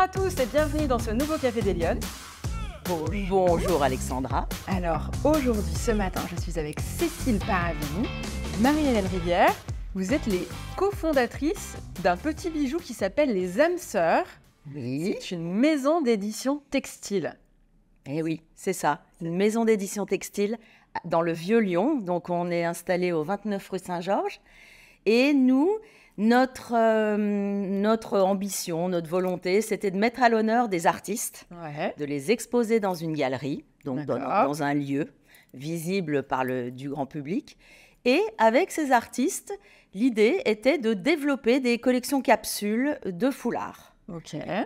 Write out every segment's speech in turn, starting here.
à tous et bienvenue dans ce nouveau Café des Lyonnes. Bonjour Alexandra. Alors aujourd'hui, ce matin, je suis avec Cécile Paravini, Marie-Hélène Rivière. Vous êtes les cofondatrices d'un petit bijou qui s'appelle les âmes sœurs. Oui. C'est une maison d'édition textile. Eh oui, c'est ça. Une maison d'édition textile dans le Vieux-Lyon. Donc on est installé au 29 rue Saint-Georges. Et nous, notre ambition, notre volonté, c'était de mettre à l'honneur des artistes, de les exposer dans une galerie, donc dans un lieu visible du grand public. Et avec ces artistes, l'idée était de développer des collections capsules de foulards.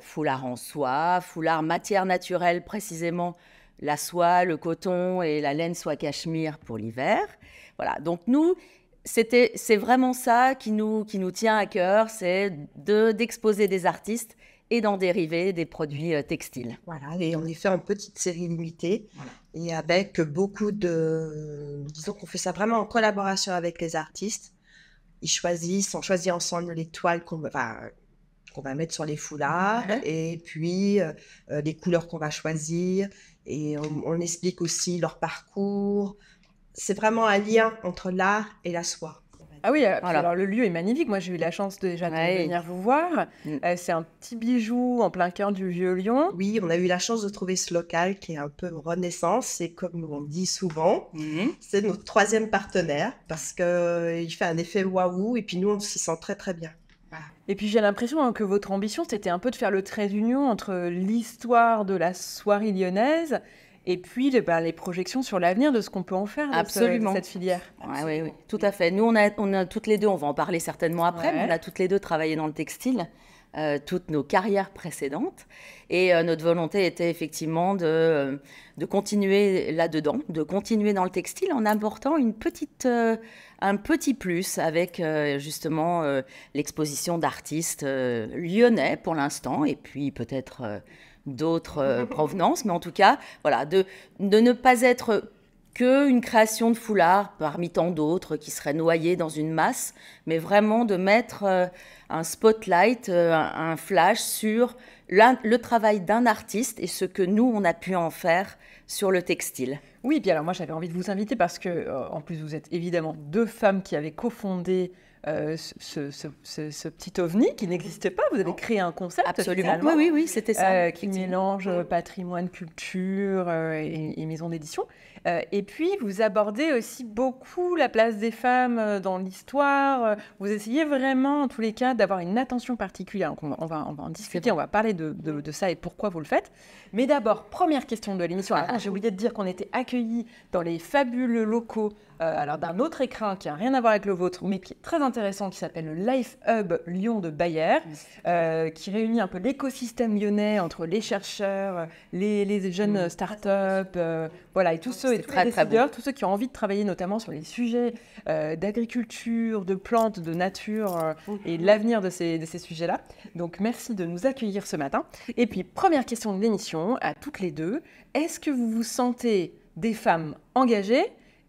Foulards en soie, foulards matière naturelle, précisément la soie, le coton et la laine soie cachemire pour l'hiver. Voilà, donc nous... C'est vraiment ça qui nous tient à cœur, c'est d'exposer des artistes et d'en dériver des produits textiles. Voilà, et on est fait en petite série limitée, et avec beaucoup de... Disons qu'on fait ça vraiment en collaboration avec les artistes. On choisit ensemble les toiles qu'on va mettre sur les foulards, et puis les couleurs qu'on va choisir, et on explique aussi leur parcours. C'est vraiment un lien entre l'art et la soie. Ah oui, alors le lieu est magnifique. Moi, j'ai eu la chance de venir vous voir. C'est un petit bijou en plein cœur du Vieux-Lyon. Oui, on a eu la chance de trouver ce local qui est un peu renaissance. C'est comme on dit souvent, c'est notre troisième partenaire parce qu'il fait un effet waouh et puis nous, on s'y sent très très bien. Et puis j'ai l'impression que votre ambition, c'était un peu de faire le trait d'union entre l'histoire de la soierie lyonnaise et puis les projections sur l'avenir de ce qu'on peut en faire de cette filière. Oui, tout à fait. Nous, on a toutes les deux, on va en parler certainement après, mais on a toutes les deux travaillé dans le textile, toutes nos carrières précédentes. Et notre volonté était effectivement de continuer là-dedans, de continuer dans le textile en apportant un petit plus avec justement l'exposition d'artistes lyonnais pour l'instant, et puis peut-être... d'autres provenances, mais en tout cas, voilà, de ne pas être qu'une création de foulard parmi tant d'autres qui seraient noyés dans une masse, mais vraiment de mettre un spotlight, un flash sur le travail d'un artiste et ce que nous, on a pu en faire sur le textile. Oui, puis alors moi, j'avais envie de vous inviter parce que, en plus, vous êtes évidemment deux femmes qui avaient cofondé ce petit ovni qui n'existait pas. Vous avez créé un concept. Absolument. Oui, c'était ça. Qui mélange patrimoine, culture et maison d'édition. Et puis, vous abordez aussi beaucoup la place des femmes dans l'histoire. Vous essayez vraiment, en tous les cas, d'avoir une attention particulière. Donc on va en discuter, on va parler de ça et pourquoi vous le faites. Mais d'abord, première question de l'émission. J'ai oublié de dire qu'on était accueillis dans les fabuleux locaux d'un autre écrin qui n'a rien à voir avec le vôtre, mais qui est très intéressant, qui s'appelle le Life Hub Lyon de Bayer, qui réunit un peu l'écosystème lyonnais entre les chercheurs, les jeunes startups, et tous ceux, tous ceux qui ont envie de travailler notamment sur les sujets d'agriculture, de plantes, de nature et de l'avenir de ces sujets-là. Donc merci de nous accueillir ce matin. Et puis première question de l'émission à toutes les deux, est-ce que vous vous sentez des femmes engagées ?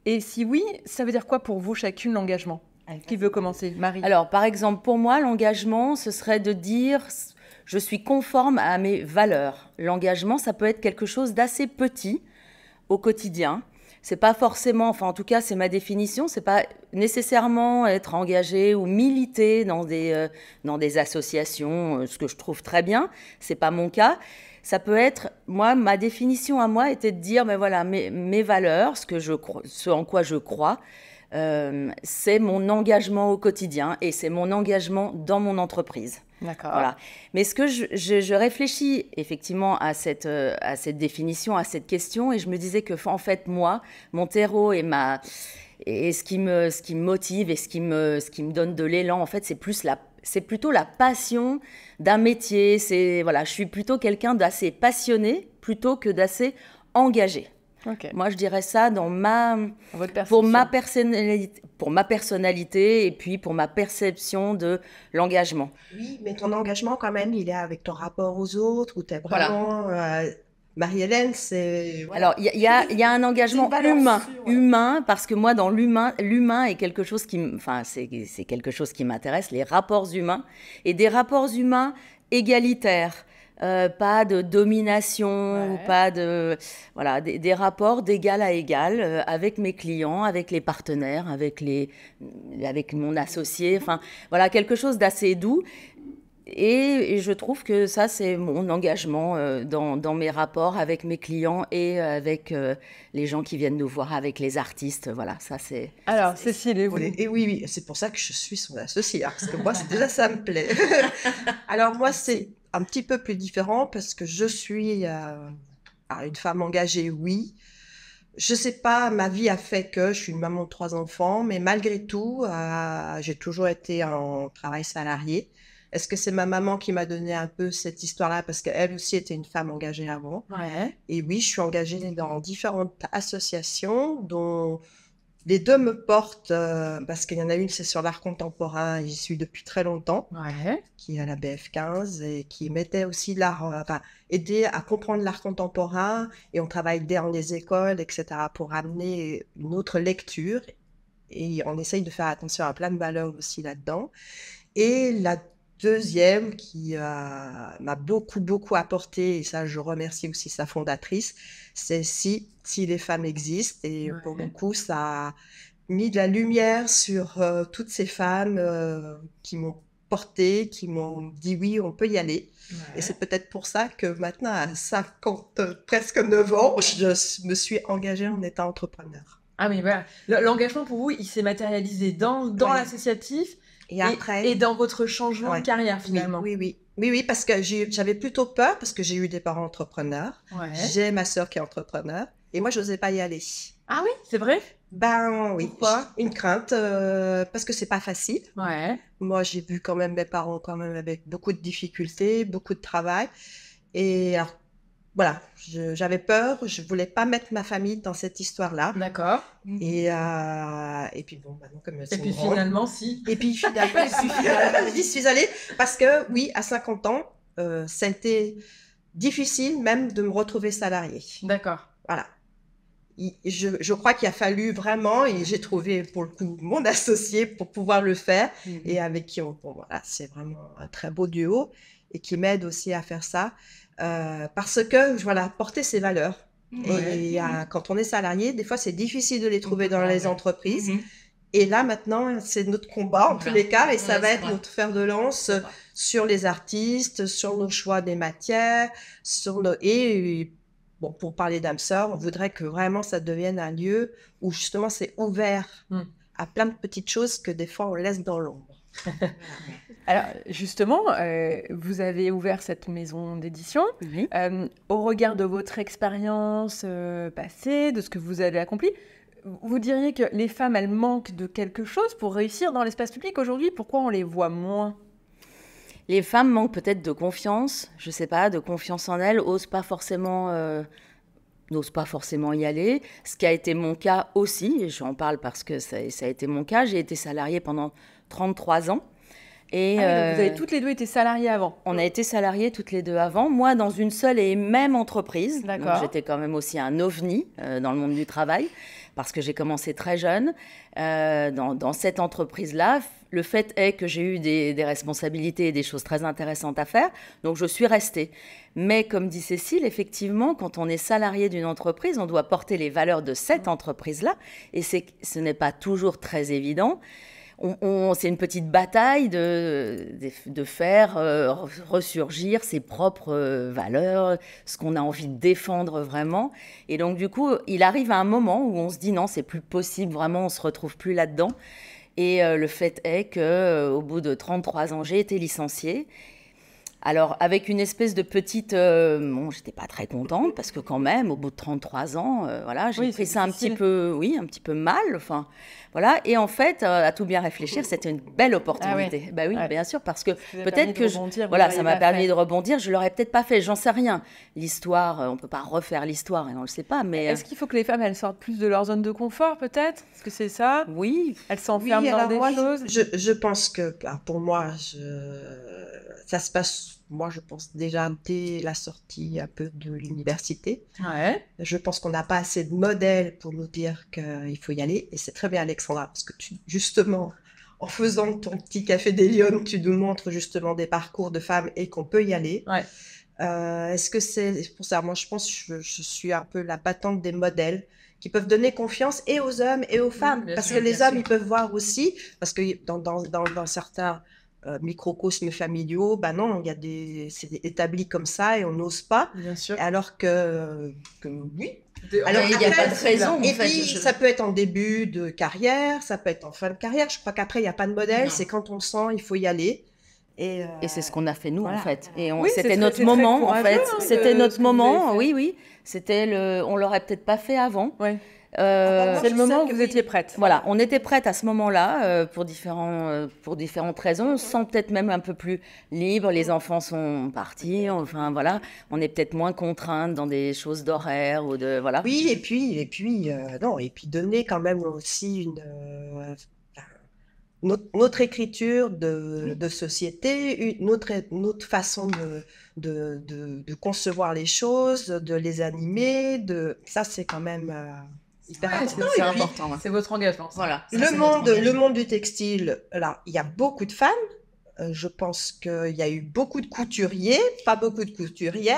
Et si oui, ça veut dire quoi pour vous chacune l'engagement ? Qui veut commencer ? Marie ? Alors, par exemple, pour moi, l'engagement, ce serait de dire « je suis conforme à mes valeurs ». L'engagement, ça peut être quelque chose d'assez petit au quotidien. C'est pas forcément, enfin en tout cas, c'est ma définition, c'est pas nécessairement être engagé ou militer dans des associations, ce que je trouve très bien, c'est pas mon cas. Ça peut être, ma définition à moi était de dire, mes valeurs, ce en quoi je crois, c'est mon engagement au quotidien et c'est mon engagement dans mon entreprise. D'accord. Voilà. Mais ce que je réfléchis effectivement à cette définition, à cette question, et je me disais que en fait moi, mon terreau et ce qui me motive et ce qui me donne de l'élan, en fait, c'est plutôt la passion d'un métier. Je suis plutôt quelqu'un d'assez passionné plutôt que d'assez engagé. Okay. Moi, je dirais ça pour ma personnalité et puis pour ma perception de l'engagement. Oui, mais ton engagement, quand même, il est avec ton rapport aux autres, où tu es vraiment... Marie-Hélène, c'est... Alors, il y a un engagement humain, parce que moi, dans l'humain est quelque chose c'est quelque chose qui m'intéresse, les rapports humains, et des rapports humains égalitaires, pas de domination, ou pas de... Voilà, des rapports d'égal à égal avec mes clients, avec les partenaires, avec mon associé, enfin, voilà, quelque chose d'assez doux. Et je trouve que ça, c'est mon engagement dans mes rapports avec mes clients et avec les gens qui viennent nous voir, avec les artistes. Voilà, ça c'est... Alors, Cécile, et vous? Et oui, c'est pour ça que je suis son associée, hein, parce que moi, déjà, ça me plaît. Alors moi, c'est un petit peu plus différent parce que je suis une femme engagée, oui. Je sais pas, ma vie a fait que je suis une maman de 3 enfants, mais malgré tout, j'ai toujours été en travail salarié. Est-ce que c'est ma maman qui m'a donné un peu cette histoire-là parce qu'elle aussi était une femme engagée avant? Ouais. Et oui, je suis engagée dans différentes associations dont les deux me portent parce qu'il y en a une, c'est sur l'art contemporain, et j'y suis depuis très longtemps, Ouais. qui est à la BF15 et qui mettait aussi l'art, aider à comprendre l'art contemporain, et on travaille dans les écoles, etc., pour amener une autre lecture, et on essaye de faire attention à plein de valeurs aussi là-dedans. Et la deuxième qui m'a beaucoup apporté, et ça je remercie aussi sa fondatrice, c'est si les femmes existent, et pour le coup ça a mis de la lumière sur toutes ces femmes qui m'ont portée, qui m'ont dit oui, on peut y aller. Et c'est peut-être pour ça que maintenant, à 50, presque 9 ans, je me suis engagée en étant entrepreneur. Ah oui, voilà. L'engagement pour vous, il s'est matérialisé dans l'associatif et après, et dans votre changement de carrière finalement. Oui, parce que j'avais plutôt peur parce que j'ai eu des parents entrepreneurs. Ouais. J'ai ma sœur qui est entrepreneur et moi, je n'osais pas y aller. Ah oui, c'est vrai? Ben oui. Pourquoi? Une crainte parce que c'est pas facile. Ouais. Moi, j'ai vu quand même mes parents quand même avec beaucoup de difficultés, beaucoup de travail. Et alors, voilà, j'avais peur, je voulais pas mettre ma famille dans cette histoire-là. D'accord. Et puis bon, maintenant comme et puis finalement, si. Et puis finalement, j'y suis allée parce que oui, à 50 ans, ça a été difficile même de me retrouver salariée. D'accord. Voilà. Je crois qu'il a fallu vraiment, et j'ai trouvé pour le coup mon associé pour pouvoir le faire, et avec qui voilà, c'est vraiment un très beau duo et qui m'aide aussi à faire ça parce que voilà, porter ses valeurs. Et quand on est salarié, des fois c'est difficile de les trouver dans les entreprises. Et là maintenant, c'est notre combat en tous les cas, et ça va être notre fer de lance sur les artistes, sur nos choix des matières, bon, pour parler d'âme sœur, on voudrait que vraiment ça devienne un lieu où justement c'est ouvert à plein de petites choses que des fois on laisse dans l'ombre. Alors justement, vous avez ouvert cette maison d'édition. Au regard de votre expérience passée, de ce que vous avez accompli, vous diriez que les femmes, elles manquent de quelque chose pour réussir dans l'espace public aujourd'hui? Pourquoi on les voit moins? Les femmes manquent peut-être de confiance, je sais pas, de confiance en elles, n'osent pas forcément y aller. Ce qui a été mon cas aussi, et j'en parle parce que ça a été mon cas. J'ai été salariée pendant 33 ans. Et donc vous avez toutes les deux été salariées avant? On a été salariées toutes les deux avant. Moi, dans une seule et même entreprise. Donc j'étais quand même aussi un ovni dans le monde du travail, parce que j'ai commencé très jeune dans cette entreprise-là. Le fait est que j'ai eu des responsabilités et des choses très intéressantes à faire, donc je suis restée. Mais comme dit Cécile, effectivement, quand on est salarié d'une entreprise, on doit porter les valeurs de cette entreprise-là, et ce n'est pas toujours très évident. C'est une petite bataille de faire ressurgir ses propres valeurs, ce qu'on a envie de défendre vraiment. Et donc, du coup, il arrive à un moment où on se dit non, c'est plus possible, vraiment, on ne se retrouve plus là-dedans. Et le fait est qu'au bout de 33 ans, j'ai été licenciée. Alors, avec une espèce de petite... bon, j'étais pas très contente, parce que quand même, au bout de 33 ans, voilà, j'ai pris ça un petit peu mal, enfin, voilà. Et en fait, à tout bien réfléchir, c'était une belle opportunité. Ah ouais. Bah oui, bien sûr, parce que peut-être que... ça m'a permis de rebondir, je l'aurais peut-être pas fait, j'en sais rien. L'histoire, on peut pas refaire l'histoire, et on le sait pas, mais... Est-ce qu'il faut que les femmes, elles sortent plus de leur zone de confort, peut-être? Est-ce que c'est ça? Oui. Elles s'enferment dans des choses? Je pense que, pour moi, ça se passe... Moi, je pense déjà dès la sortie un peu de l'université. Ouais. Je pense qu'on n'a pas assez de modèles pour nous dire qu'il faut y aller. Et c'est très bien, Alexandra, parce que justement, en faisant ton petit café des Lyonnes, tu nous montres justement des parcours de femmes et qu'on peut y aller. Ouais. Est-ce que c'est pour ça? Moi, je pense que je suis un peu la battante des modèles qui peuvent donner confiance et aux hommes et aux femmes. Parce que les hommes, ils peuvent voir aussi, parce que dans certains microcosmes familiaux, bah non, c'est établi comme ça et on n'ose pas. Bien sûr. Alors que oui. Alors, il n'y a pas de raison. Et puis, ça peut être en début de carrière, ça peut être en fin de carrière. Je crois qu'après, il n'y a pas de modèle. C'est quand on le sent, il faut y aller. Et c'est ce qu'on a fait nous, voilà. en fait. Et Oui, c'était notre moment, en fait. C'était notre moment, oui. On l'aurait peut-être pas fait avant. Ouais. C'est le moment où vous étiez prête. Voilà, on était prête à ce moment-là pour différentes raisons. On se sent peut-être même un peu plus libre. Les enfants sont partis. Enfin voilà, on est peut-être moins contraintes dans des choses d'horaire ou de voilà. Oui, et puis donner quand même aussi notre écriture de société, une autre façon de concevoir les choses, de les animer. Ça, c'est quand même hyper important. C'est important. C'est votre engagement. Voilà. Le monde du textile, là, il y a beaucoup de femmes. Je pense qu'il y a eu beaucoup de couturiers, pas beaucoup de couturières,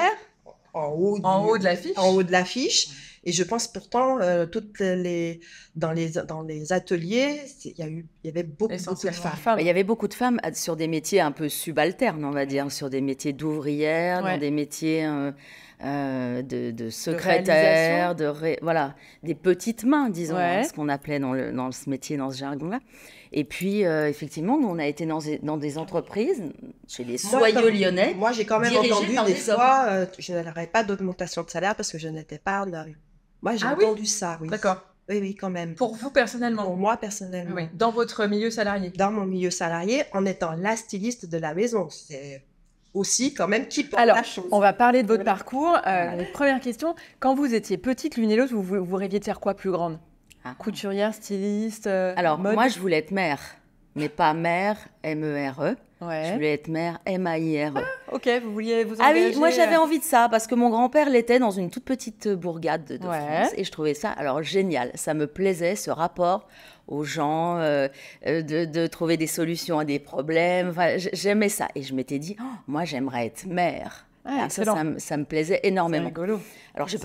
en haut de l'affiche. En haut de l'affiche. Et je pense pourtant, dans les ateliers, il y avait beaucoup de femmes. Il y avait beaucoup de femmes sur des métiers un peu subalternes, on va dire, sur des métiers d'ouvrières, dans des métiers de secrétaire, voilà, des petites mains, disons, ce qu'on appelait dans ce métier, dans ce jargon-là. Et puis, effectivement, nous, on a été dans des entreprises, chez les soyeux lyonnais. Moi, j'ai quand même entendu des fois, je n'aurais pas d'augmentation de salaire parce que je n'étais pas en arrière. Moi, j'ai entendu ça, oui. D'accord. Oui, quand même. Pour vous, personnellement? Pour moi, personnellement. Oui. Dans votre milieu salarié? Dans mon milieu salarié, en étant la styliste de la maison. C'est aussi quand même qui porte la chose. On va parler de votre parcours. Première question, quand vous étiez petite, l'une et l'autre, vous rêviez de faire quoi plus grande? Couturière, styliste, Alors, mode? moi, je voulais être mère, mais pas mère, M-E-R-E. Je voulais être mère, M-A-I-R-E. Ok, vous vouliez vous engager... Ah oui, moi j'avais envie de ça, parce que mon grand-père l'était dans une toute petite bourgade de France, et je trouvais ça alors génial. Ça me plaisait, ce rapport aux gens, de trouver des solutions à des problèmes. Enfin, j'aimais ça, et je m'étais dit, moi j'aimerais être mère. Ça me plaisait énormément. C'est rigolo. Alors, j'ai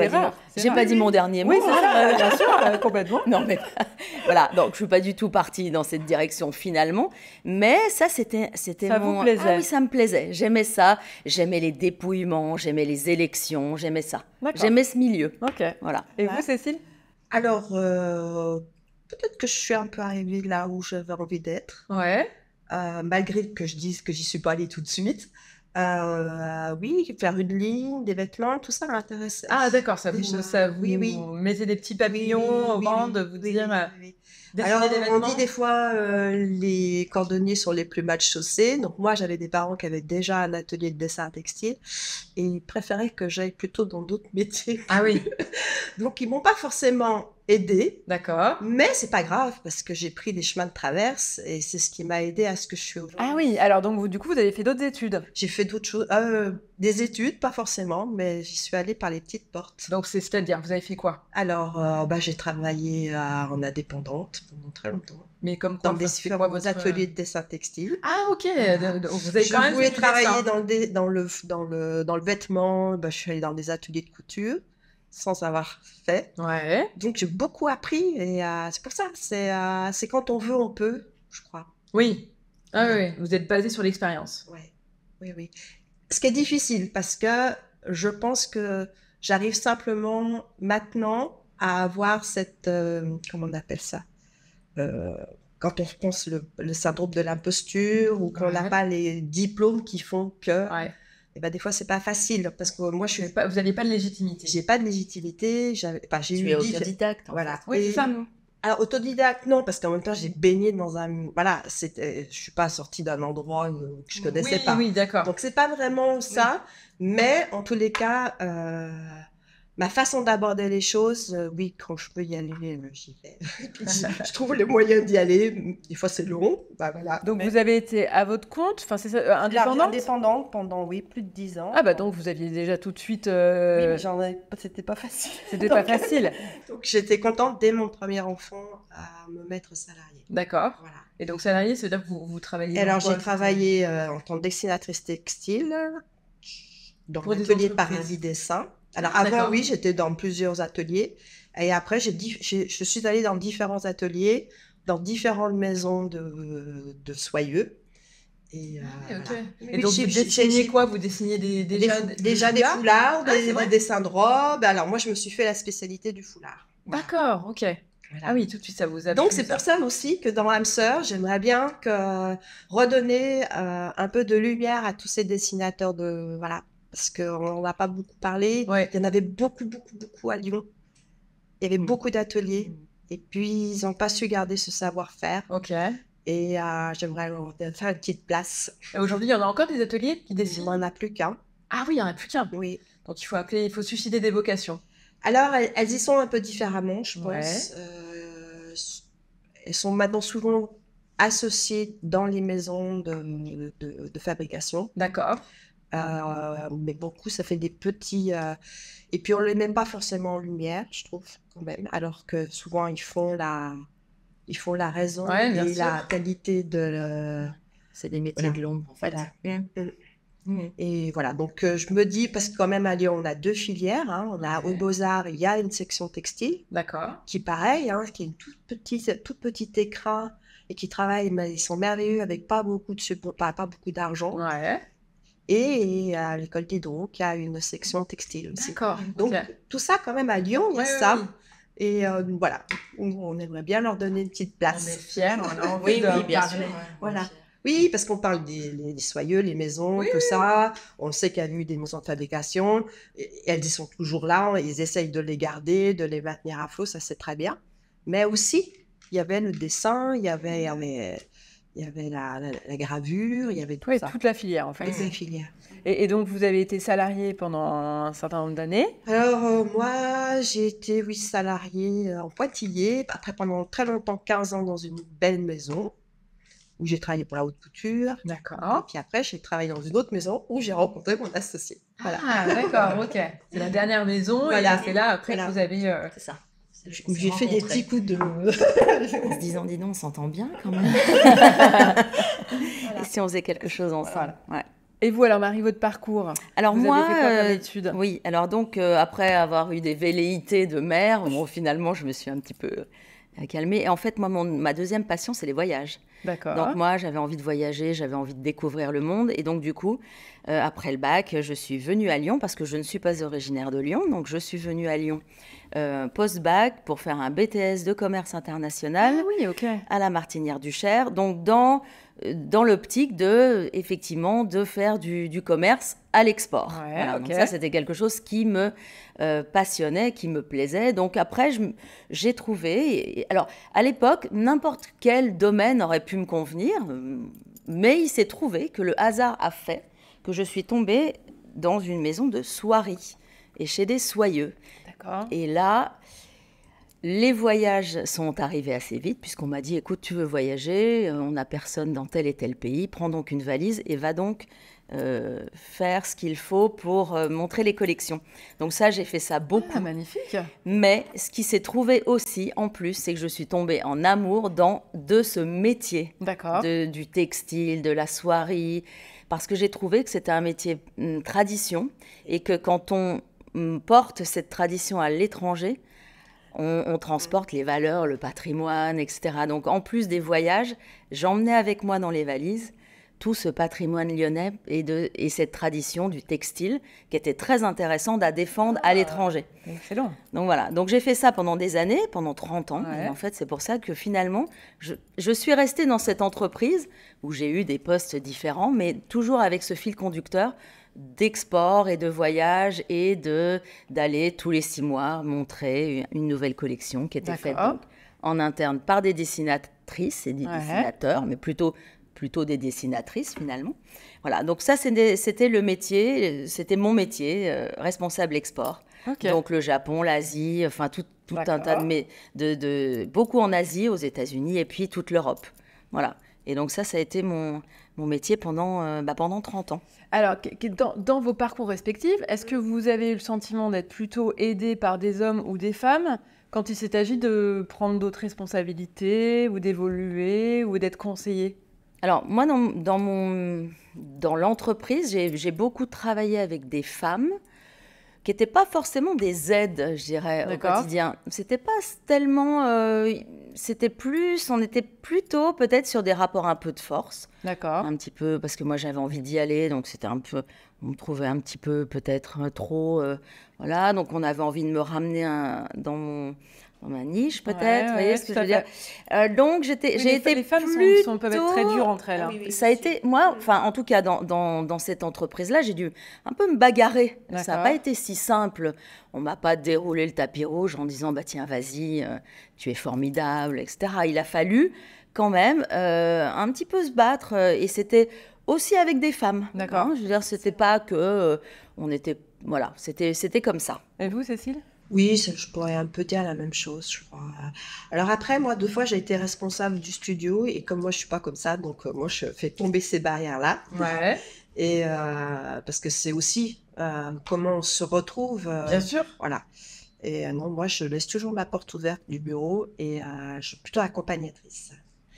pas dit mon dernier mot. Oui, c'est ça, bien sûr, complètement. Non, mais voilà, donc je suis pas du tout partie dans cette direction finalement. Mais ça, c'était ça vous plaisait? Ah oui, ça me plaisait. J'aimais ça. J'aimais les dépouillements, j'aimais les élections, j'aimais ça. J'aimais ce milieu. Ok. Voilà. Et vous, Cécile? Alors, peut-être que je suis un peu arrivée là où j'avais envie d'être. Ouais. Malgré que je dise que j'y suis pas allée tout de suite. Oui, faire une ligne, des vêtements, tout ça m'intéresse. Ah, d'accord, ça vous mettez des petits papillons au ventre, vous dire... Alors, on dit des fois les cordonniers sont les plus mal chaussés. Donc, moi, j'avais des parents qui avaient déjà un atelier de dessin textile et ils préféraient que j'aille plutôt dans d'autres métiers. Ah oui. Donc, ils m'ont pas forcément aidée. D'accord. Mais c'est pas grave parce que j'ai pris des chemins de traverse et c'est ce qui m'a aidée à ce que je suis aujourd'hui. Ah oui, alors donc du coup, vous avez fait d'autres études? J'ai fait d'autres choses, des études, pas forcément, mais j'y suis allée par les petites portes. Donc, c'est-à-dire, vous avez fait quoi? Alors, j'ai travaillé en indépendante pendant très longtemps. Mais comme dans des différents ateliers de dessin textile. Ah, ok. Vous avez quand même voulais travailler dans le vêtement. Je suis allée dans des ateliers de couture sans avoir fait. Ouais. Donc, j'ai beaucoup appris et c'est pour ça. C'est quand on veut, on peut, je crois. Oui. Ah oui, vous êtes basée sur l'expérience. Oui. Ce qui est difficile parce que je pense que j'arrive simplement maintenant à avoir cette... comment on appelle ça quand on pense le syndrome de l'imposture ou qu'on n'a pas les diplômes qui font que... Et des fois, c'est pas facile parce que moi, je suis... Vous n'avez pas de légitimité. J'ai pas de légitimité. J'ai eu autodictacte. Voilà. Oui, c'est ça, non? Alors, autodidacte, non, parce qu'en même temps, j'ai baigné dans un... Voilà, je suis pas sortie d'un endroit que je connaissais pas. Oui, d'accord. Donc, c'est pas vraiment ça, mais en tous les cas, ma façon d'aborder les choses, oui, quand je peux y aller, j'y vais. Je trouve le moyen d'y aller. Des fois, c'est long. Voilà. Donc, vous avez été à votre compte, c'est ça, indépendante? Indépendante pendant, plus de 10 ans. Ah, donc vous aviez déjà tout de suite... Oui, mais c'était pas facile. C'était pas facile. Donc, j'étais contente, dès mon premier enfant, à me mettre salariée. D'accord. Voilà. Et donc, salariée, c'est-à-dire que vous travaillez... Alors, j'ai travaillé en tant que dessinatrice textile. dans Pour des l'atelier entreprises. Paradis Dessin. Alors avant, D'accord. oui, j'étais dans plusieurs ateliers. Et après, je suis allée dans différents ateliers, dans différentes maisons de soyeux. Et Ok. voilà. Et Oui, donc, vous dessiniez quoi? Vous dessiniez déjà des foulards, Ah, c'est des vrai? dessins de robes. Alors moi, je me suis fait la spécialité du foulard. Voilà. D'accord, ok. Voilà. Ah oui, tout de suite, ça vous a Donc plu, c'est pour ça aussi que dans âme sœur, j'aimerais bien redonner un peu de lumière à tous ces dessinateurs voilà, parce qu'on n'a pas beaucoup parlé. Ouais. Il y en avait beaucoup, beaucoup, beaucoup à Lyon. Il y avait beaucoup d'ateliers. Et puis, ils n'ont pas su garder ce savoir-faire. Ok. Et j'aimerais leur faire une petite place. Et aujourd'hui, il y en a encore des ateliers qui Il dessinent? n'en a plus qu'un. Ah oui, il n'y en a plus qu'un. Oui. Donc il faut susciter des vocations. Alors, elles y sont un peu différemment, je Ouais. pense. Elles sont maintenant souvent associées dans les maisons de fabrication. D'accord. Mais beaucoup, ça fait des petits... Et puis, on ne les met pas forcément en lumière, je trouve, quand même. Alors que souvent, ils font la raison Ouais, bien et sûr. la qualité de... C'est des métiers Voilà. de l'ombre, en fait. Voilà. Et voilà, donc je me dis, parce que quand même à Lyon, on a deux filières. Hein. On a aux Beaux-Arts, il y a une section textile, D'accord. qui pareil, hein, qui est une toute petite écran et qui travaille, mais ils sont merveilleux avec pas beaucoup d'argent. Ouais. Et à l'école des Dros, il y a une section textile aussi. D'accord. Donc ok. tout ça quand même à Lyon, il y a Ouais, ça. ouais, oui. Et voilà, on aimerait bien leur donner une petite On est place. fiers, on a envie Oui, de oui, bien parler. sûr. Voilà. Oui, parce qu'on parle des soyeux, les maisons, Oui, tout ça. On sait qu'il y a eu des maisons de fabrication. Et elles y sont toujours là. Ils essayent de les garder, de les maintenir à flot. Ça, c'est très bien. Mais aussi, il y avait le dessin, il y avait la gravure, il y avait tout Oui, ça. toute la filière en fait. Toute la filière. Et donc vous avez été salarié pendant un certain nombre d'années. Alors, moi, j'ai été, oui, salariée en pointillé. Après, pendant très longtemps, 15 ans, dans une belle maison où j'ai travaillé pour la haute couture. Et D'accord. puis après, j'ai travaillé dans une autre maison où j'ai rencontré mon associé. Voilà. Ah, d'accord, ok. C'est la dernière maison Voilà. et c'est là après Voilà. que vous avez... C'est ça. Où j'ai fait des petits coups de... En se disant, dis donc, on s'entend bien quand même. Et si on faisait quelque chose ensemble. Ouais. Et vous alors Marie, votre parcours? Alors Vous moi, avez fait quoi comme études? oui, alors donc après avoir eu des velléités de mère, bon, finalement je me suis un petit peu calmée. Et en fait, moi, ma deuxième passion, c'est les voyages. D'accord. Donc moi, j'avais envie de voyager, j'avais envie de découvrir le monde. Et donc du coup, après le bac, je suis venue à Lyon parce que je ne suis pas originaire de Lyon. Donc je suis venue à Lyon post-bac pour faire un BTS de commerce international Ah oui, ok. à la Martinière-du-Cher. Donc dans l'optique de, effectivement, de faire du commerce à l'export. Ouais, Voilà, ok. donc ça, c'était quelque chose qui me passionnait, qui me plaisait. Donc après, j'ai trouvé... Alors, à l'époque, n'importe quel domaine aurait pu me convenir, mais il s'est trouvé que le hasard a fait que je suis tombée dans une maison de soierie et chez des soyeux. D'accord. Et là... Les voyages sont arrivés assez vite puisqu'on m'a dit, écoute, tu veux voyager, on n'a personne dans tel et tel pays, prends donc une valise et va donc faire ce qu'il faut pour montrer les collections. Donc ça, j'ai fait ça beaucoup. Ah, magnifique. Mais ce qui s'est trouvé aussi en plus, c'est que je suis tombée en amour de ce métier D'accord. du textile, de la soierie, parce que j'ai trouvé que c'était un métier tradition et que quand on porte cette tradition à l'étranger, on transporte les valeurs, le patrimoine, etc. Donc, en plus des voyages, j'emmenais avec moi dans les valises tout ce patrimoine lyonnais et cette tradition du textile qui était très intéressante à défendre à l'étranger. Excellent. Donc, voilà. Donc, j'ai fait ça pendant des années, pendant 30 ans. Ouais. Et en fait, c'est pour ça que finalement, je suis restée dans cette entreprise où j'ai eu des postes différents, mais toujours avec ce fil conducteur d'export et de voyage et d'aller tous les 6 mois montrer une nouvelle collection qui était faite donc, en interne par des dessinatrices et des dessinateurs, mais plutôt des dessinatrices finalement. Voilà, donc ça c'était le métier, c'était mon métier, responsable export. Okay. Donc le Japon, l'Asie, enfin tout un tas de beaucoup en Asie, aux États-Unis et puis toute l'Europe. Voilà. Et donc ça a été mon métier pendant 30 ans. Alors, dans vos parcours respectifs, est-ce que vous avez eu le sentiment d'être plutôt aidé par des hommes ou des femmes quand il s'est agi de prendre d'autres responsabilités ou d'évoluer ou d'être conseillé? Alors, moi, dans l'entreprise, j'ai beaucoup travaillé avec des femmes qui n'étaient pas forcément des aides, je dirais, au quotidien. C'était pas tellement... on était plutôt peut-être sur des rapports un peu de force. D'accord. Un petit peu, parce que moi, j'avais envie d'y aller, donc c'était un peu... On me trouvait un petit peu peut-être trop... voilà, donc on avait envie de me ramener dans ma niche, peut-être, vous voyez ce que je veux dire. Donc, j'ai été les femmes plutôt... peuvent être très dures entre elles. Hein. Oui, Ça a été, moi, enfin, en tout cas, dans cette entreprise-là, j'ai dû un peu me bagarrer. Ça n'a pas été si simple. On m'a pas déroulé le tapis rouge en disant, bah tiens, vas-y, tu es formidable, etc. Il a fallu quand même un petit peu se battre. Et c'était aussi avec des femmes. D'accord. Hein, je veux dire, c'était pas que on était... Voilà, c'était comme ça. Et vous, Cécile? Oui, je pourrais un peu dire la même chose, je crois. Alors après, moi, 2 fois, j'ai été responsable du studio et comme moi, je suis pas comme ça, donc moi, je fais tomber ces barrières-là. Ouais. Et parce que c'est aussi comment on se retrouve. Bien sûr. Voilà. Et non, moi, je laisse toujours ma porte ouverte du bureau et je suis plutôt accompagnatrice.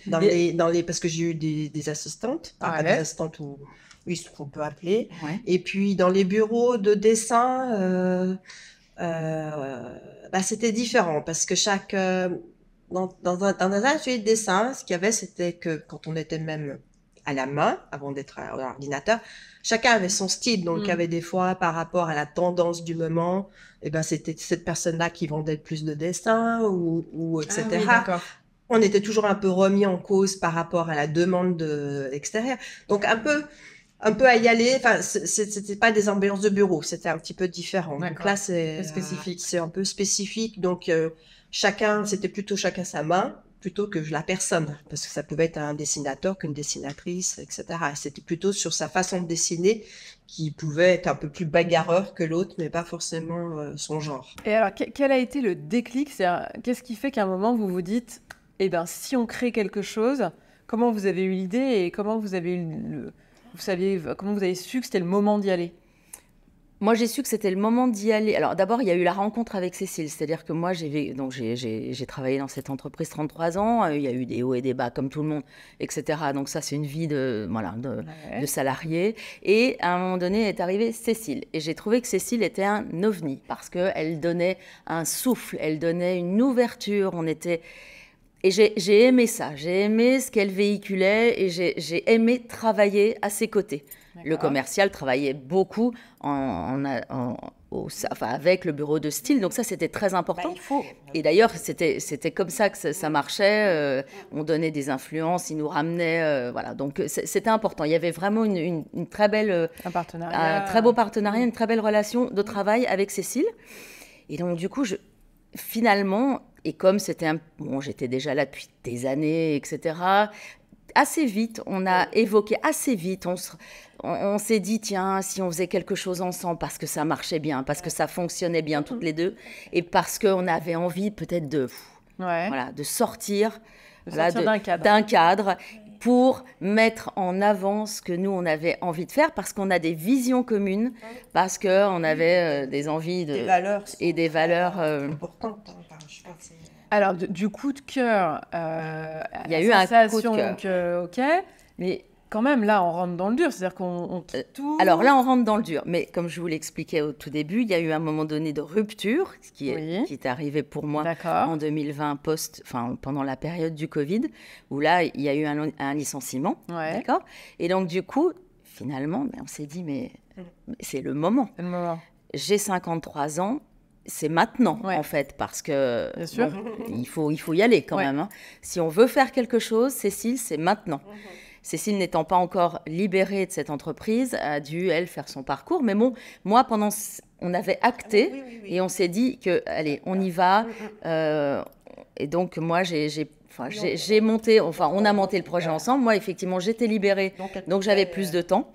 Parce que j'ai eu des assistantes, enfin, des assistantes oui, ce qu'on peut appeler. Ouais. Et puis, dans les bureaux de dessin, c'était différent parce que dans un atelier de dessin, ce qu'il y avait, c'était que quand on était même à la main, avant d'être à l'ordinateur, chacun avait son style. Donc, il y avait des fois, par rapport à la tendance du moment, et ben, c'était cette personne-là qui vendait le plus de dessins ou etc. Ah oui, d'accord. On était toujours un peu remis en cause par rapport à la demande extérieure. Donc, un peu à y aller. Enfin, c'était pas des ambiances de bureau, c'était un petit peu différent. Donc là, c'est spécifique. C'est un peu spécifique. Donc c'était plutôt chacun sa main plutôt que la personne, parce que ça pouvait être un dessinateur qu'une dessinatrice, etc. Et c'était plutôt sur sa façon de dessiner qui pouvait être un peu plus bagarreur que l'autre, mais pas forcément son genre. Et alors, quel a été le déclic? Qu'est-ce qui fait qu'à un moment, vous vous dites, eh ben, si on crée quelque chose, comment vous avez eu l'idée et comment vous avez comment vous avez su que c'était le moment d'y aller? Moi, j'ai su que c'était le moment d'y aller. Alors, d'abord, il y a eu la rencontre avec Cécile. C'est-à-dire que moi, j'ai travaillé dans cette entreprise 33 ans. Il y a eu des hauts et des bas, comme tout le monde, etc. Donc ça, c'est une vie de salarié. Et à un moment donné, est arrivée Cécile. Et j'ai trouvé que Cécile était un ovni parce qu'elle donnait un souffle, elle donnait une ouverture. Et j'ai aimé ça. J'ai aimé ce qu'elle véhiculait et j'ai aimé travailler à ses côtés. Le commercial travaillait beaucoup avec le bureau de style, donc ça c'était très important. Il faut. Et d'ailleurs c'était comme ça que ça marchait. On donnait des influences, ils nous ramenaient, voilà. Donc c'était important. Il y avait vraiment une très belle, un très beau partenariat, une très belle relation de travail avec Cécile. Et donc du coup finalement, et comme j'étais déjà là depuis des années, etc. Assez vite, on a évoqué, on s'est dit, tiens, si on faisait quelque chose ensemble, parce que ça marchait bien, parce que ça fonctionnait bien toutes les deux, et parce qu'on avait envie peut-être de sortir, d'un cadre, pour mettre en avant ce que nous, on avait envie de faire, parce qu'on a des visions communes, parce qu'on avait des envies des valeurs et des valeurs importantes. Je pense. Alors, du coup de cœur, il y a eu un coup de cœur. Ok, mais quand même, là, on rentre dans le dur, c'est-à-dire qu'on quitte tout. Alors là, on rentre dans le dur, mais comme je vous l'expliquais au tout début, il y a eu un moment donné de rupture qui est arrivé pour moi en 2020, pendant la période du Covid, où là, il y a eu un licenciement, d'accord. Et donc, du coup, finalement, on s'est dit, mais c'est le moment. C'est le moment. J'ai 53 ans. C'est maintenant, en fait, parce que il faut y aller quand même. Hein. Si on veut faire quelque chose, Cécile, c'est maintenant. Cécile n'étant pas encore libérée de cette entreprise, a dû, elle, faire son parcours. Mais bon, moi, on avait acté et on s'est dit que, allez, on y va. Et donc, moi, j'ai monté, on a monté le projet ensemble. Moi, effectivement, j'étais libérée, donc j'avais plus de temps.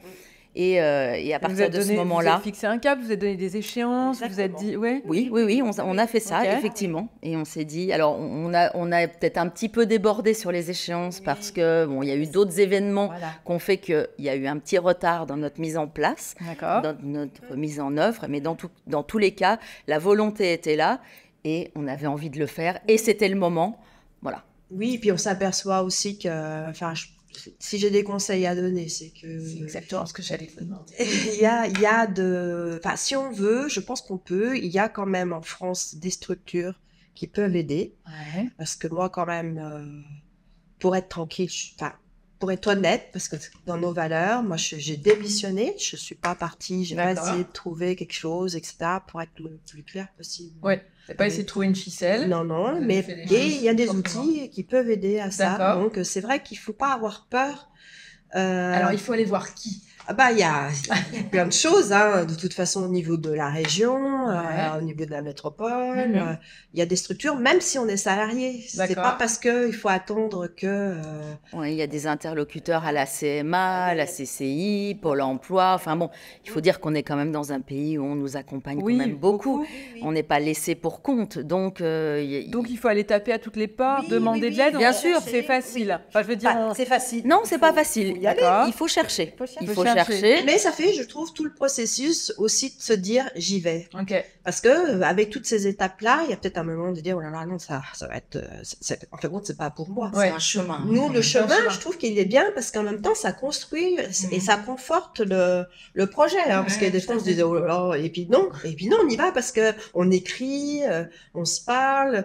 Et à partir de ce moment-là... Vous avez fixé un cap, vous avez donné des échéances, vous vous êtes dit... Ouais. Oui, on a fait ça, effectivement. Et on s'est dit... Alors, on a peut-être un petit peu débordé sur les échéances parce que, il y a eu d'autres événements qui ont fait qu'il y a eu un petit retard dans notre mise en place, dans notre mise en œuvre. Mais dans tous les cas, la volonté était là et on avait envie de le faire. Et c'était le moment. Voilà. Oui, puis on s'aperçoit aussi que... si j'ai des conseils à donner, c'est que... C'est exactement ce que j'allais te demander. Enfin, si on veut, je pense qu'on peut. Il y a quand même en France des structures qui peuvent aider. Ouais. Parce que moi, quand même, pour être tranquille, enfin, pour être honnête, parce que dans nos valeurs, moi, j'ai démissionné. Je suis pas partie, j'ai pas essayé de trouver quelque chose, etc., pour être le plus clair possible. Ouais. T'as pas essayé de trouver une ficelle. Non, mais il y a des outils qui peuvent aider à ça. Donc, c'est vrai qu'il faut pas avoir peur. Alors, il faut aller voir qui? Il y a plein de choses, hein, de toute façon, au niveau de la région, au niveau de la métropole. Il y a des structures, même si on est salarié. C'est pas parce qu'il faut attendre que... Oui, il y a des interlocuteurs à la CMA, à la CCI, Pôle emploi. Enfin bon, il faut dire qu'on est quand même dans un pays où on nous accompagne quand même beaucoup. On n'est pas laissé pour compte. Donc il faut aller taper à toutes les portes, demander de l'aide. Bien sûr. C'est facile. Enfin, je veux dire... c'est facile. Non, c'est pas facile. Il faut chercher. Il faut chercher. Mais ça fait, je trouve, tout le processus aussi de se dire j'y vais. Okay. Parce que avec toutes ces étapes-là, il y a peut-être un moment de dire oh là là non ça va être, en fait c'est pas pour moi. C'est un chemin. Nous le chemin, je trouve qu'il est bien parce qu'en même temps ça construit et ça conforte le projet. Hein, parce que des fois on se disait oh là là et puis non on y va parce que on écrit, on se parle.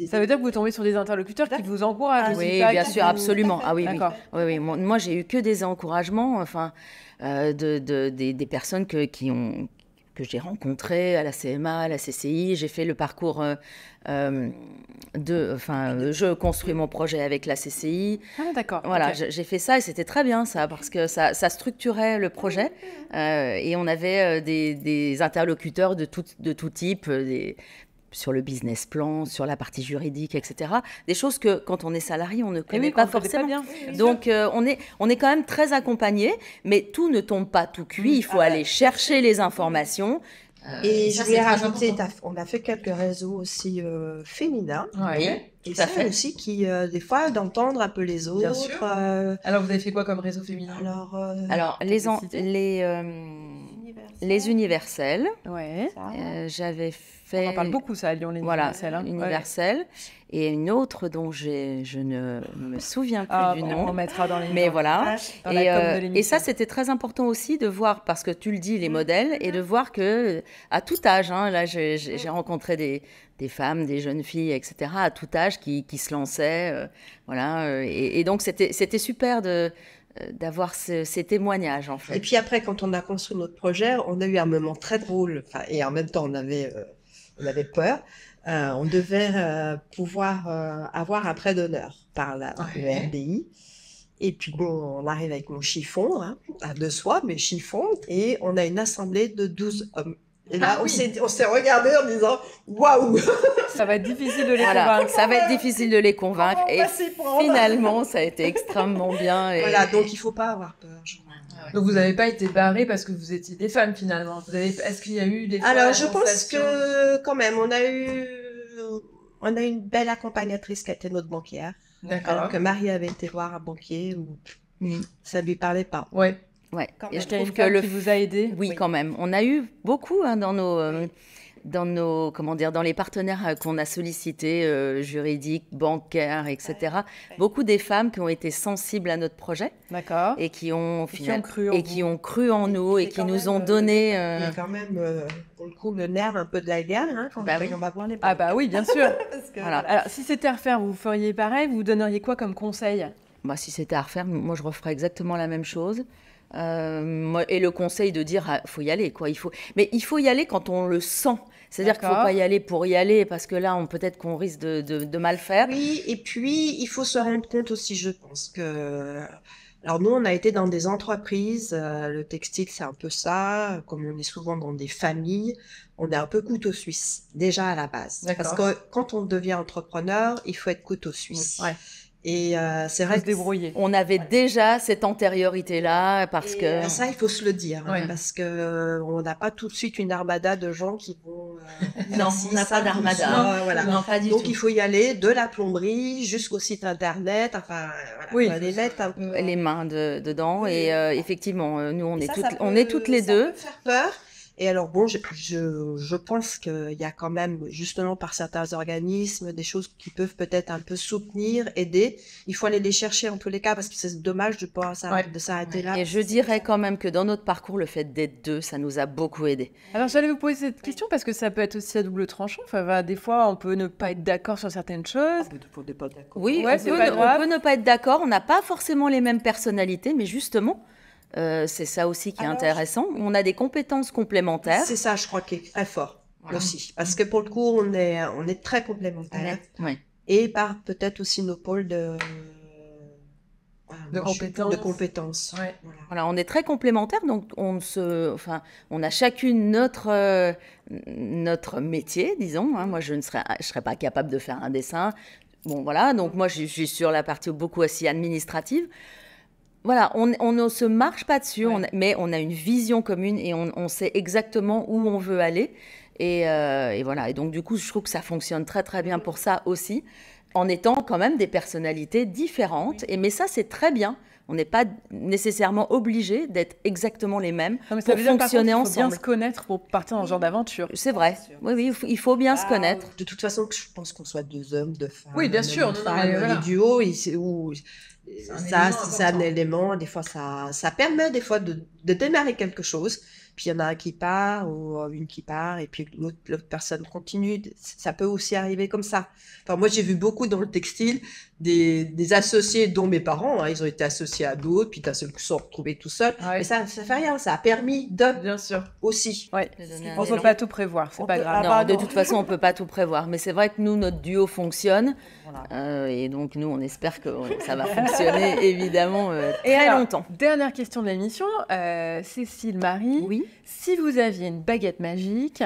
Ça veut dire que vous tombez sur des interlocuteurs qui vous encouragent. Oui, bien sûr, absolument. Ah oui, oui. Moi j'ai eu que des encouragements. Enfin. Des personnes que j'ai rencontrées à la CMA, à la CCI. J'ai fait le parcours je construis mon projet avec la CCI. Ah, d'accord. Voilà, j'ai fait ça et c'était très bien ça, parce que ça structurait le projet et on avait des interlocuteurs de tout type, sur le business plan, sur la partie juridique, etc. Des choses que, quand on est salarié, on ne connaît pas forcément. Pas bien. Donc, on est quand même très accompagné, mais tout ne tombe pas tout cuit. Il faut aller chercher les informations. Et je voulais rajouter, on a fait quelques réseaux aussi féminins. Oui, et ça fait aussi qui, des fois, d'entendre un peu les autres. Bien sûr. Alors, vous avez fait quoi comme réseau féminin? Alors les universels. Ouais. J'avais fait... On en parle beaucoup, ça, à Lyon, les universels. Voilà, universels. Et une autre dont je ne me souviens plus du nom. On mettra dans les... Mais voilà. Et ça, c'était très important aussi de voir, parce que tu le dis, les modèles, et de voir que à tout âge, hein, là, j'ai rencontré des femmes, des jeunes filles, etc., à tout âge, qui se lançaient. Voilà. Et donc, c'était super d'avoir ces témoignages, en fait. Et puis après, quand on a construit notre projet, on a eu un moment très drôle, et en même temps, on avait peur. On devait pouvoir avoir un prêt d'honneur par le RDI. Et puis bon, on arrive avec nos chiffons, à 2 soies, mais chiffons, et on a une assemblée de 12 hommes. Et là, on s'est regardé en disant « Waouh !» Ça va être difficile de les convaincre. Ça va être difficile de les convaincre. Et finalement, ça a été extrêmement bien. Voilà, donc il ne faut pas avoir peur. Donc vous n'avez pas été barrés parce que vous étiez des femmes finalement. Est-ce qu'il y a eu des... Alors je pense que quand même, on a eu une belle accompagnatrice qui a été notre banquière. D'accord. Alors que Marie avait été voir un banquier où ça ne lui parlait pas. Ouais. Et je trouve que qui vous a aidé. Oui, quand même. On a eu beaucoup dans les partenaires qu'on a sollicités, juridiques, bancaires, etc. Beaucoup des femmes qui ont été sensibles à notre projet. D'accord. Et qui ont cru en nous et qui nous ont donné... Il y a quand même, pour le coup, le nerf un peu de la guerre, quand on va voir les banques. Ah bah oui, bien sûr. Voilà. Alors, si c'était à refaire, vous feriez pareil, vous donneriez quoi comme conseil? Si c'était à refaire, moi je referais exactement la même chose. Et le conseil de dire faut y aller, quoi. Mais il faut y aller quand on le sent. C'est-à-dire qu'il ne faut pas y aller pour y aller, parce que là, peut-être qu'on risque de mal faire. Oui, et puis il faut se rendre compte aussi, je pense que... Alors nous, on a été dans des entreprises, le textile, c'est un peu ça, comme on est souvent dans des familles, on est un peu couteau suisse, déjà à la base. Parce que quand on devient entrepreneur, il faut être couteau suisse. Ouais. Et c'est vrai que on avait déjà cette antériorité-là, parce que... ça, il faut se le dire, parce qu'on n'a pas tout de suite une armada de gens qui vont... non, on n'a pas d'armada. Voilà. Non, pas du Donc, tout. il faut y aller de la plomberie jusqu'au site internet, les mettre un peu... Les mains dedans, et effectivement, nous, on est toutes les deux. Ça peut faire peur. Et alors bon, je pense qu'il y a quand même, justement par certains organismes, des choses qui peuvent peut-être un peu soutenir, aider. Il faut aller les chercher en tous les cas, parce que c'est dommage de pouvoir s'arrêter là. Et je dirais quand même que dans notre parcours, le fait d'être deux, ça nous a beaucoup aidé. Alors j'allais vous poser cette question parce que ça peut être aussi à double tranchant. Enfin, des fois, on peut ne pas être d'accord sur certaines choses. Oui, Ouais, on peut ne pas être d'accord. On n'a pas forcément les mêmes personnalités, mais justement, c'est ça aussi qui est intéressant. On a des compétences complémentaires. C'est ça, je crois, qui est très fort aussi. Parce que pour le coup, on est très complémentaires. Oui. Et par peut-être aussi nos pôles de compétences. Ouais. Voilà, on est très complémentaires, donc on a chacune notre métier, disons. Hein. Moi, je serais pas capable de faire un dessin. Bon, voilà, donc moi, je suis sur la partie beaucoup aussi administrative. Voilà, on ne se marche pas dessus, mais on a une vision commune et on sait exactement où on veut aller. Et voilà, et donc du coup, je trouve que ça fonctionne très très bien pour ça aussi, en étant quand même des personnalités différentes. Mais ça, c'est très bien. On n'est pas nécessairement obligé d'être exactement les mêmes pour fonctionner ensemble. Il faut bien se connaître pour partir dans ce genre d'aventure. C'est vrai. Oui, il faut bien se connaître. De toute façon, je pense qu'on soit deux hommes, deux femmes. Oui, bien sûr. Les duos, ça, c'est un élément. Des fois, ça permet des fois de démarrer quelque chose. Puis il y en a un qui part ou une qui part et puis l'autre personne continue. Ça peut aussi arriver comme ça. Enfin, moi, j'ai vu beaucoup dans le textile des associés, dont mes parents, ils ont été associés à d'autres, puis d'un seul coup, se sont retrouvés tout seuls. Mais ça fait rien, ça a permis bien sûr. aussi. Ouais. On ne peut pas tout prévoir, c'est pas grave. Non, de toute façon, on ne peut pas tout prévoir. Mais c'est vrai que nous, notre duo fonctionne. Et donc, nous, on espère que ça va fonctionner, évidemment, très longtemps. Dernière question de l'émission. Cécile Marie, oui. Si vous aviez une baguette magique,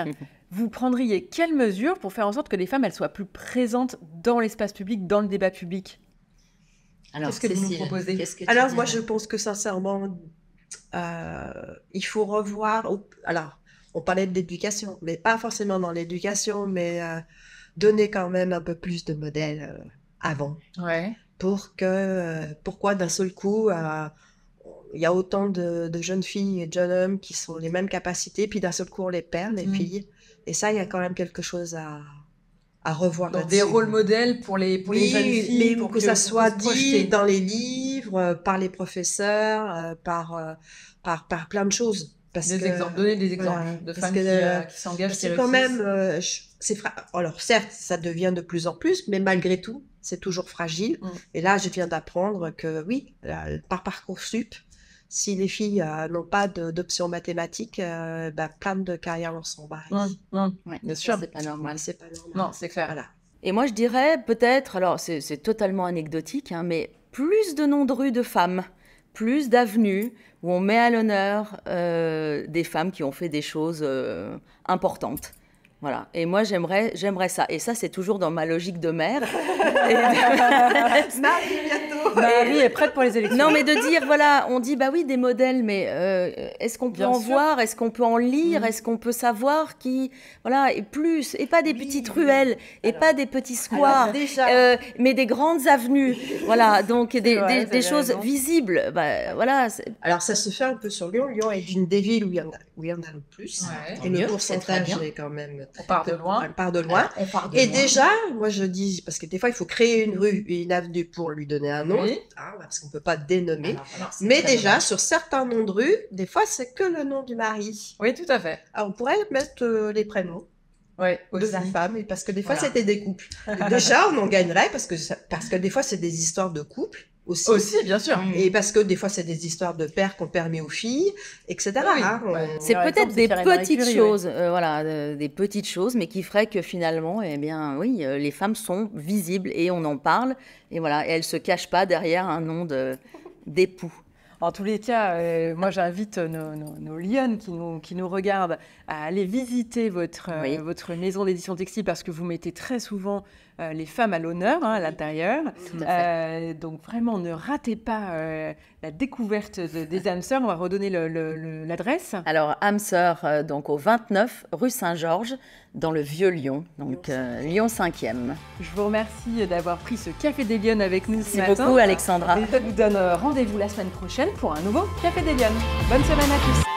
vous prendriez quelles mesures pour faire en sorte que les femmes elles soient plus présentes dans l'espace public, dans le débat public? Alors, qu'est-ce que vous nous proposez? Alors, moi, je pense que sincèrement, il faut revoir. Alors, on parlait de l'éducation, mais pas forcément dans l'éducation, mais donner quand même un peu plus de modèles avant. Ouais. Pourquoi d'un seul coup, il y a autant de jeunes filles et de jeunes hommes qui sont les mêmes capacités, puis d'un seul coup, on les perd, les filles. Et ça, il y a quand même quelque chose à revoir. Donc des rôles modèles pour les jeunes filles. Mais pour que ça soit dit dans les livres, par les professeurs, par plein de choses. Donner des exemples de femmes qui s'engagent, qui réussissent. Quand même, alors certes, ça devient de plus en plus, mais malgré tout, c'est toujours fragile. Et là, je viens d'apprendre que oui, par Parcoursup, si les filles n'ont pas d'option mathématiques, plein de carrières leur sont barrées. Bien sûr, c'est pas normal. C'est pas normal. Non, c'est clair. Voilà. Et moi, je dirais peut-être, alors c'est totalement anecdotique, hein, mais plus de noms de rues de femmes, plus d'avenues où on met à l'honneur des femmes qui ont fait des choses importantes. Voilà. Et moi, j'aimerais ça. Et ça, c'est toujours dans ma logique de mère. Marie, bientôt. Marie est prête pour les élections. Non, mais de dire, voilà, on dit, bah oui, des modèles, mais est-ce qu'on peut voir? Est-ce qu'on peut en lire? Est-ce qu'on peut savoir qui... Voilà, et plus, et pas des petites ruelles, et pas des petits squares, mais des grandes avenues. Voilà, donc des choses visibles. Bah, voilà. Alors, ça se fait un peu sur Lyon. Lyon est une des villes où il y en a le plus. Ouais. Et le pourcentage est quand même... On part de loin. Et déjà, moi je dis, parce que des fois il faut créer une rue et une avenue pour lui donner un nom, parce qu'on ne peut pas dénommer. Mais déjà, sur certains noms de rue, des fois c'est que le nom du mari. Oui, tout à fait. Alors on pourrait mettre les prénoms de la femme, parce que des fois c'était des couples. Et déjà, on en gagnerait parce que des fois c'est des histoires de couples. Aussi, bien sûr. Et parce que des fois, c'est des histoires de pères qu'on permet aux filles, etc. C'est peut-être des petites choses, des petites choses, mais qui feraient que finalement, eh bien, oui, les femmes sont visibles et on en parle. Et voilà, et elles se cachent pas derrière un nom d'époux. En tous les cas, moi j'invite nos lionnes qui nous regardent à aller visiter votre maison d'édition textile parce que vous mettez très souvent les femmes à l'honneur à l'intérieur. Donc vraiment, ne ratez pas la découverte des âmes sœurs. On va redonner l'adresse. Alors, âmes sœurs, donc au 29 rue Saint-Georges, dans le Vieux-Lyon, donc Lyon 5e. Je vous remercie d'avoir pris ce Café des Lionnes avec nous ce matin. Merci beaucoup, Alexandra. Et je vous donne rendez-vous la semaine prochaine pour un nouveau Café des Lionnes. Bonne semaine à tous.